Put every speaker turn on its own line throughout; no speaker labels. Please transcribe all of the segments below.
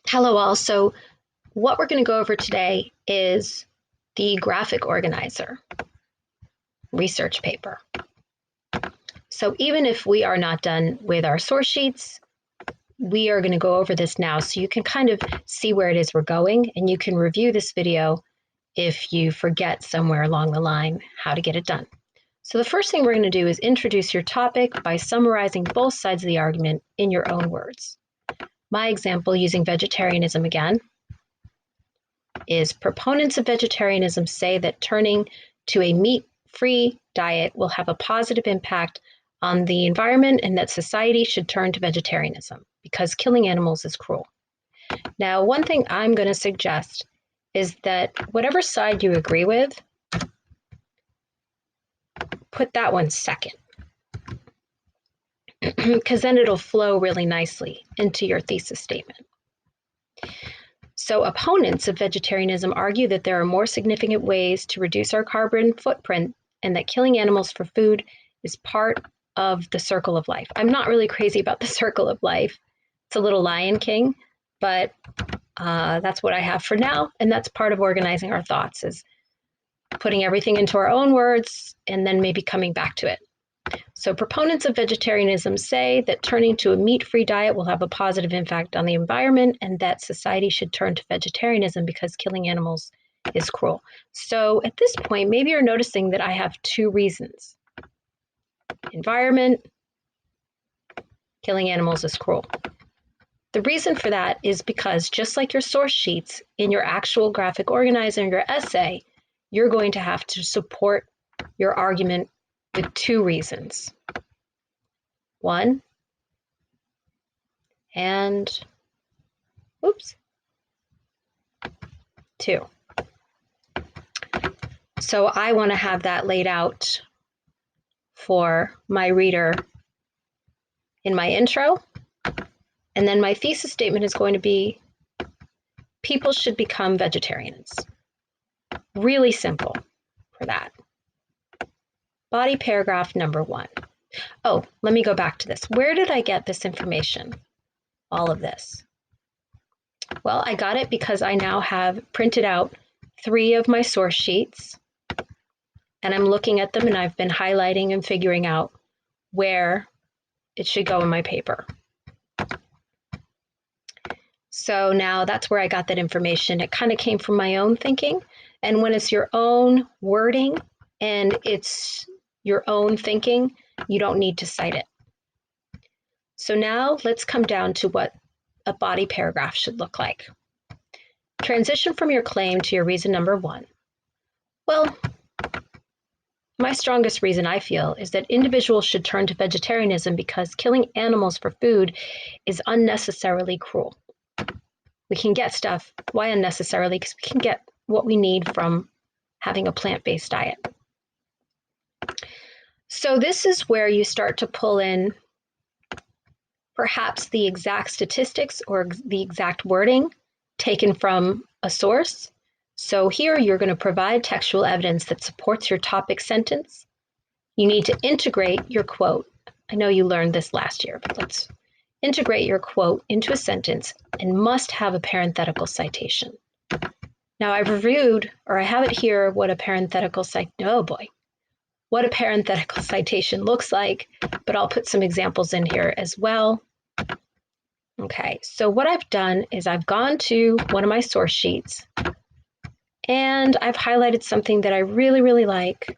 Hello all. So what we're going to go over today is the graphic organizer research paper. So even if we are not done with our source sheets, we are going to go over this now so you can kind of see where it is we're going, and you can review this video if you forget somewhere along the line how to get it done. So the first thing we're going to do is introduce your topic by summarizing both sides of the argument in your own words. My example, using vegetarianism again, is proponents of vegetarianism say that turning to a meat-free diet will have a positive impact on the environment and that society should turn to vegetarianism because killing animals is cruel. Now, one thing I'm going to suggest is that whatever side you agree with, put that one second, because then it'll flow really nicely into your thesis statement. So opponents of vegetarianism argue that there are more significant ways to reduce our carbon footprint and that killing animals for food is part of the circle of life. I'm not really crazy about the circle of life. It's a little Lion King, but that's what I have for now. And that's part of organizing our thoughts, is putting everything into our own words and then maybe coming back to it. So proponents of vegetarianism say that turning to a meat-free diet will have a positive impact on the environment and that society should turn to vegetarianism because killing animals is cruel. So at this point, maybe you're noticing that I have two reasons. Environment, killing animals is cruel. The reason for that is because just like your source sheets, in your actual graphic organizer and your essay, you're going to have to support your argument with two reasons. One, and oops, two. So I want to have that laid out for my reader in my intro. And then my thesis statement is going to be, people should become vegetarians. Really simple for that. Body paragraph number 1. Oh, let me go back to this. Where did I get this information? All of this. Well, I got it because I now have printed out 3 of my source sheets, and I'm looking at them and I've been highlighting and figuring out where it should go in my paper. So now that's where I got that information. It kind of came from my own thinking. And when it's your own wording and it's your own thinking, you don't need to cite it. So now let's come down to what a body paragraph should look like. Transition from your claim to your reason number 1. Well, my strongest reason, I feel, is that individuals should turn to vegetarianism because killing animals for food is unnecessarily cruel. We can get stuff. Why unnecessarily? Because we can get what we need from having a plant-based diet. So this is where you start to pull in perhaps the exact statistics or the exact wording taken from a source. So here you're going to provide textual evidence that supports your topic sentence. You need to integrate your quote. I know you learned this last year, but let's integrate your quote into a sentence and must have a parenthetical citation. Now I've reviewed, or I have it here, what a parenthetical what a parenthetical citation looks like, but I'll put some examples in here as well. Okay, so what I've done is I've gone to one of my source sheets and I've highlighted something that I really, really like.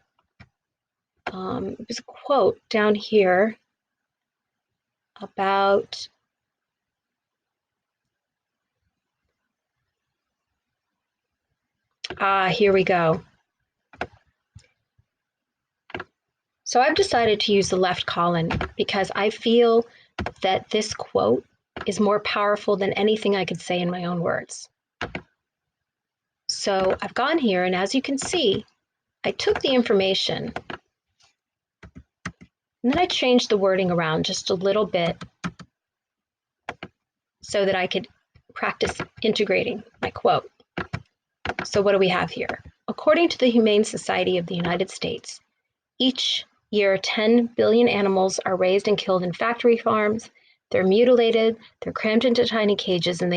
There's a quote down here about here we go. So I've decided to use the left colon because I feel that this quote is more powerful than anything I could say in my own words. So I've gone here, and as you can see, I took the information and then I changed the wording around just a little bit so that I could practice integrating my quote. So what do we have here? According to the Humane Society of the United States, each year 10 billion animals are raised and killed in factory farms. They're mutilated, they're crammed into tiny cages, and they